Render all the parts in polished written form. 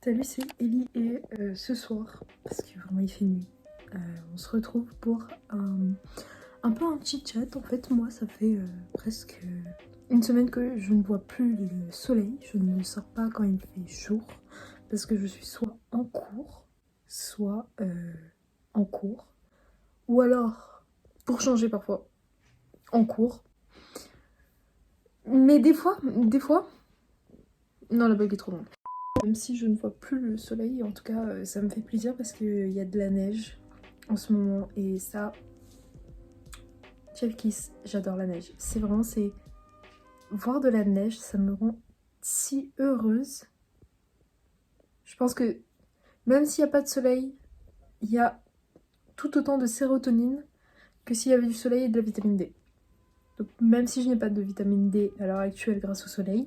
Salut, c'est Ellie et ce soir, parce que vraiment il fait nuit, on se retrouve pour un peu un chit-chat. En fait, moi, ça fait presque une semaine que je ne vois plus le soleil. Je ne sors pas quand il fait jour, parce que je suis soit en cours, soit en cours, ou alors, pour changer parfois, en cours. Mais des fois, non, la blague est trop longue. Même si je ne vois plus le soleil, en tout cas, ça me fait plaisir parce qu'il y a de la neige en ce moment. Et ça, chef kiss, j'adore la neige. C'est vraiment, c'est... Voir de la neige, ça me rend si heureuse. Je pense que même s'il n'y a pas de soleil, il y a tout autant de sérotonine que s'il y avait du soleil et de la vitamine D. Donc même si je n'ai pas de vitamine D à l'heure actuelle grâce au soleil,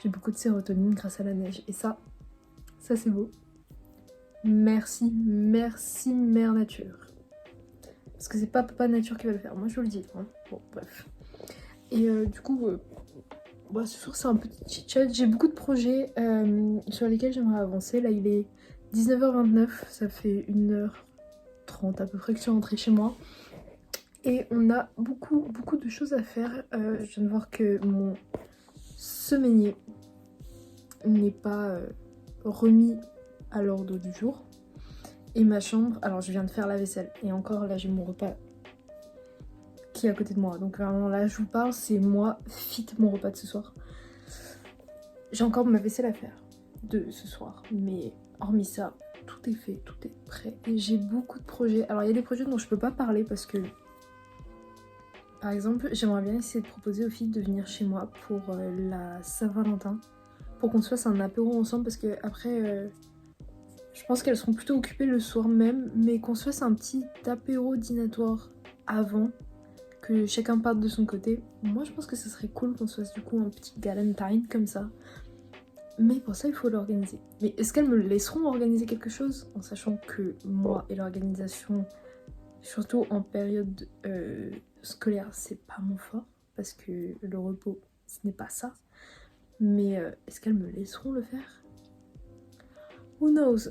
j'ai beaucoup de sérotonine grâce à la neige. Et ça c'est beau. Merci Mère Nature. Parce que c'est pas Papa Nature qui va le faire, moi je vous le dis. Hein. Bon, bref. Et du coup, ce soir c'est un petit chit-chat. J'ai beaucoup de projets sur lesquels j'aimerais avancer. Là il est 19h29, ça fait 1h30 à peu près que je suis rentrée chez moi. Et on a beaucoup de choses à faire. Je viens de voir que mon semainier n'est pas remis à l'ordre du jour. Et ma chambre, alors je viens de faire la vaisselle. Et encore là j'ai mon repas qui est à côté de moi. Donc vraiment là je vous parle, c'est moi fit mon repas de ce soir. J'ai encore ma vaisselle à faire de ce soir. Mais hormis ça, tout est fait, tout est prêt. Et j'ai beaucoup de projets. Alors il y a des projets dont je peux pas parler parce que... Par exemple, j'aimerais bien essayer de proposer aux filles de venir chez moi pour la Saint-Valentin. Pour qu'on se fasse un apéro ensemble parce que après... je pense qu'elles seront plutôt occupées le soir même, mais qu'on se fasse un petit apéro dînatoire avant, que chacun parte de son côté. Moi je pense que ce serait cool qu'on se fasse du coup un petit galentine comme ça. Mais pour ça il faut l'organiser. Mais est-ce qu'elles me laisseront organiser quelque chose? En sachant que moi et l'organisation, surtout en période scolaire, c'est pas mon fort. Parce que le repos, ce n'est pas ça. Mais est-ce qu'elles me laisseront le faire? Who knows?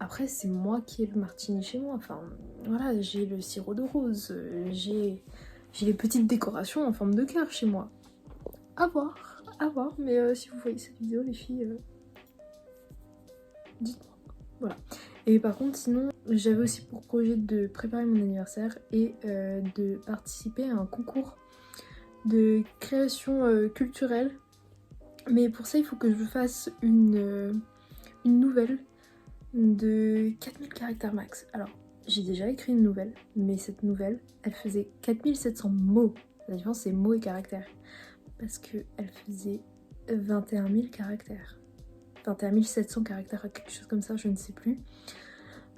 Après, c'est moi qui ai le martini chez moi. Enfin, voilà, j'ai le sirop de rose. J'ai les petites décorations en forme de cœur chez moi. À voir, à voir. Mais si vous voyez cette vidéo, les filles, dites-moi. Voilà. Et par contre, sinon, j'avais aussi pour projet de préparer mon anniversaire et de participer à un concours de création culturelle. Mais pour ça, il faut que je fasse une nouvelle de 4000 caractères max. Alors, j'ai déjà écrit une nouvelle, mais cette nouvelle, elle faisait 4700 mots. La différence, c'est mots et caractères. Parce qu'elle faisait 21 000 caractères. 21 700 caractères, quelque chose comme ça, je ne sais plus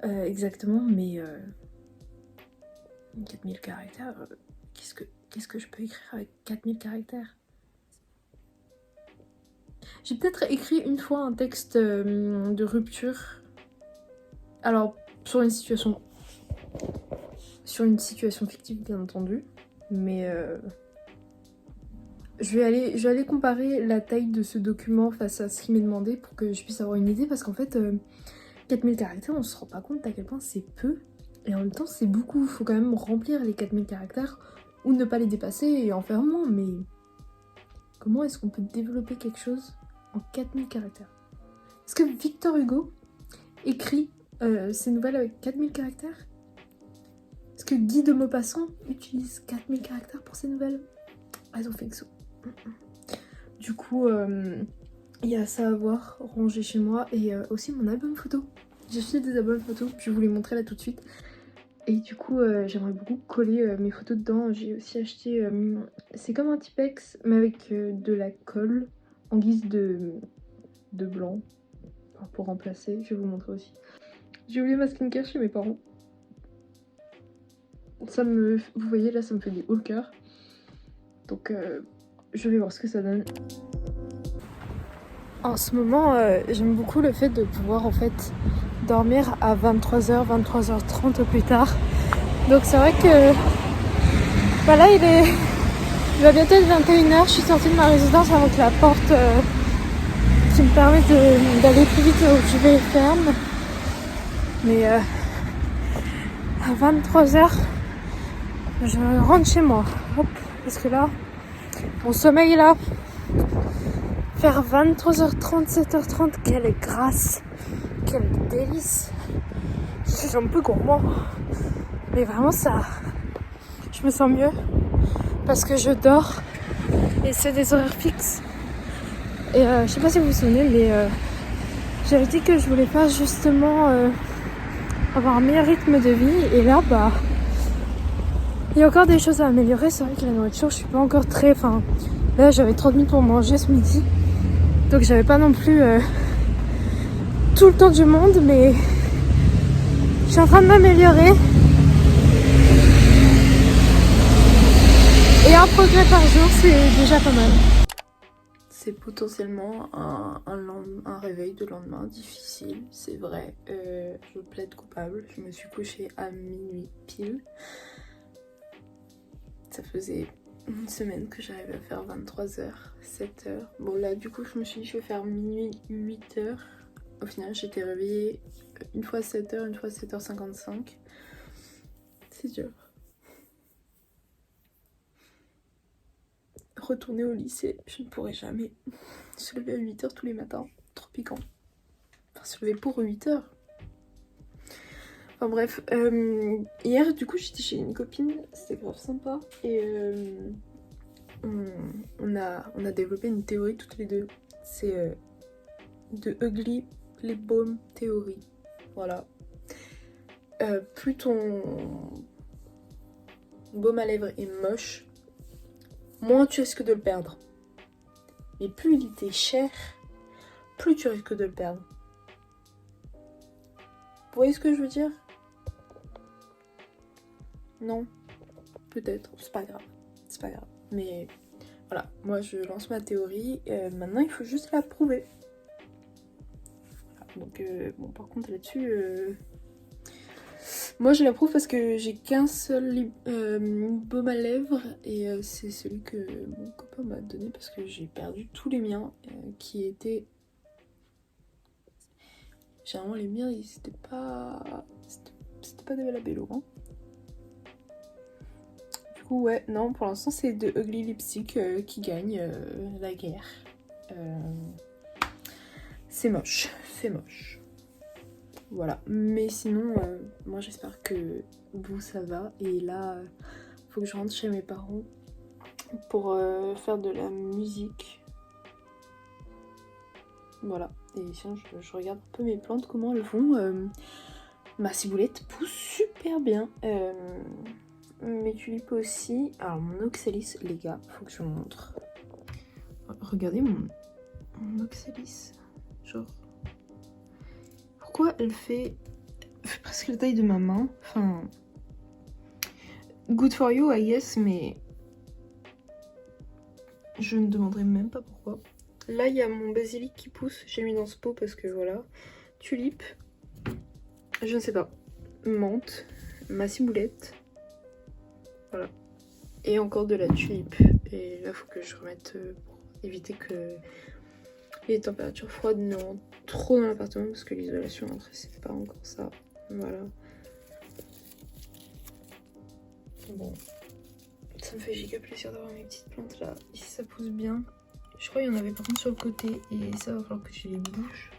exactement, mais 4000 caractères, qu'est-ce que je peux écrire avec 4000 caractères? J'ai peut-être écrit une fois un texte de rupture. Alors, sur une situation fictive, bien entendu. Mais je vais aller comparer la taille de ce document face à ce qui m'est demandé pour que je puisse avoir une idée. Parce qu'en fait, 4000 caractères, on se rend pas compte à quel point c'est peu. Et en même temps, c'est beaucoup. Il faut quand même remplir les 4000 caractères ou ne pas les dépasser et en faire moins. Mais comment est-ce qu'on peut développer quelque chose en 4000 caractères? Est-ce que Victor Hugo écrit ses nouvelles avec 4000 caractères? Est-ce que Guy de Maupassant utilise 4000 caractères pour ses nouvelles? I don't think so. Du coup, il y a ça à voir, rangé chez moi, et aussi mon album photo. J'ai acheté des albums photos, je vais vous les montrer là tout de suite. Et du coup, j'aimerais beaucoup coller mes photos dedans. J'ai aussi acheté, c'est comme un Tipex, mais avec de la colle en guise de blanc. Enfin, pour remplacer, je vais vous montrer aussi. J'ai oublié ma skincare chez mes parents. Vous voyez là, ça me fait des hauts le cœur. Donc je vais voir ce que ça donne. En ce moment, j'aime beaucoup le fait de pouvoir en fait dormir à 23h, 23h30 au plus tard. Donc c'est vrai que voilà, il va bientôt être 21h. Je suis sortie de ma résidence avant que la porte qui me permet d'aller plus vite où je vais ferme. Mais à 23h, je rentre chez moi. Hop, parce que là, mon sommeil là, faire 23h30, 7h30, quelle grâce, quel délice. Je suis un peu gourmand, mais vraiment ça, je me sens mieux parce que je dors et c'est des horaires fixes. Et je sais pas si vous vous souvenez, mais j'avais dit que je voulais pas justement avoir un meilleur rythme de vie. Et là, bah, il y a encore des choses à améliorer. C'est vrai que la nourriture, je suis pas encore très... Enfin, là, j'avais 30 minutes pour manger ce midi. Donc, j'avais pas non plus tout le temps du monde. Mais je suis en train de m'améliorer. Et un progrès par jour, c'est déjà pas mal. C'est potentiellement un réveil de lendemain difficile, c'est vrai. Je plaide coupable. Je me suis couchée à minuit pile. Ça faisait une semaine que j'arrivais à faire 23h, 7h. Bon là du coup je me suis dit je vais faire minuit, 8h. Au final j'étais réveillée une fois 7h, une fois 7h55. C'est dur. Retourner au lycée, je ne pourrai jamais. Se lever à 8h tous les matins, trop piquant. Enfin se lever pour 8h. Enfin bref, hier du coup j'étais chez une copine, c'était grave sympa. Et on a développé une théorie toutes les deux. C'est de Ugly Lip Balm Theory. Voilà. Plus ton baume à lèvres est moche, moins tu risques de le perdre. Mais plus il était cher, plus tu risques de le perdre. Vous voyez ce que je veux dire? Non? Peut-être, c'est pas grave. C'est pas grave. Mais voilà, moi je lance ma théorie. Maintenant il faut juste la prouver. Voilà, donc bon par contre là-dessus... Moi je l'approuve parce que j'ai qu'un seul baume à lèvres et c'est celui que mon copain m'a donné parce que j'ai perdu tous les miens qui étaient... Généralement les miens c'était pas des Labello hein. Du coup ouais, non pour l'instant c'est de Ugly Lipstick qui gagne la guerre. C'est moche, c'est moche. Voilà, mais sinon, moi j'espère que vous ça va. Et là, faut que je rentre chez mes parents pour faire de la musique. Voilà, et sinon je regarde un peu mes plantes, comment elles vont. Ma ciboulette pousse super bien. Mes tulipes aussi. Alors mon oxalis, les gars, faut que je vous montre. Regardez mon oxalis, genre... Pourquoi elle fait presque la taille de ma main? Enfin, good for you, I guess, mais je ne demanderai même pas pourquoi. Là, il y a mon basilic qui pousse. J'ai mis dans ce pot parce que voilà. Tulipe, je ne sais pas. Menthe, ma ciboulette, voilà. Et encore de la tulipe. Et là, il faut que je remette pour éviter que les températures froides ne rentrent trop dans l'appartement parce que l'isolation entre c'est pas encore ça. Voilà. Bon, ça me fait giga plaisir d'avoir mes petites plantes là. Ici ça pousse bien. Je crois qu'il y en avait par contre sur le côté et ça va falloir que je les bouge.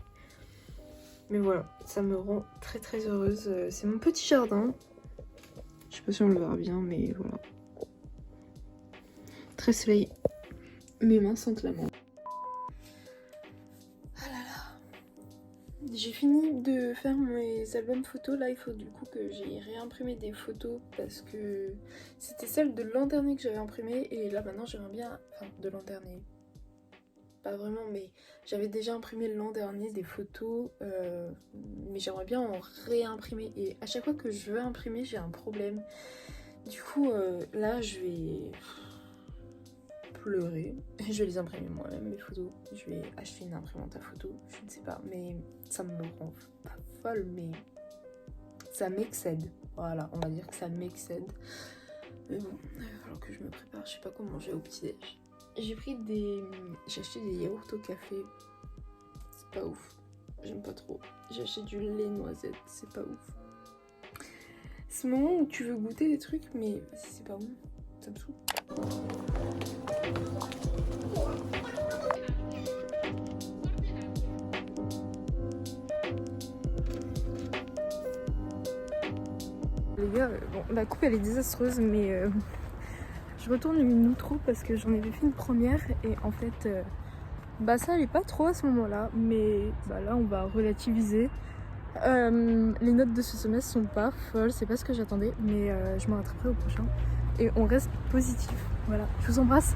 Mais voilà, ça me rend très très heureuse. C'est mon petit jardin. Je sais pas si on le verra bien, mais voilà. Très soleil. Mes mains sentent la menthe. J'ai fini de faire mes albums photos. Là il faut du coup que j'ai réimprimé des photos parce que c'était celles de l'an dernier que j'avais imprimé. Et là maintenant j'aimerais bien... Enfin de l'an dernier, pas vraiment, mais j'avais déjà imprimé l'an dernier des photos, mais j'aimerais bien en réimprimer. Et à chaque fois que je veux imprimer j'ai un problème. Du coup là je vais pleurer. Je vais les imprimer moi-même, mes photos. Je vais acheter une imprimante à photos, je ne sais pas. Mais ça me rend pas folle, mais ça m'excède. Voilà, on va dire que ça m'excède. Mais bon, il va falloir que je me prépare. Je sais pas quoi manger au petit-déj. J'ai acheté des yaourts au café. pas ouf. J'aime pas trop. J'ai acheté du lait noisette, c'est pas ouf. C'est le moment où tu veux goûter des trucs, mais si c'est pas bon, ça me saoule. Les gars, bon, la coupe elle est désastreuse, mais je retourne une outro parce que j'en avais fait une première et en fait, bah ça allait pas trop à ce moment-là, mais bah là on va relativiser. Les notes de ce semestre sont pas folles, c'est pas ce que j'attendais, mais je m'en rattraperai au prochain. Et on reste positif. Voilà, je vous embrasse.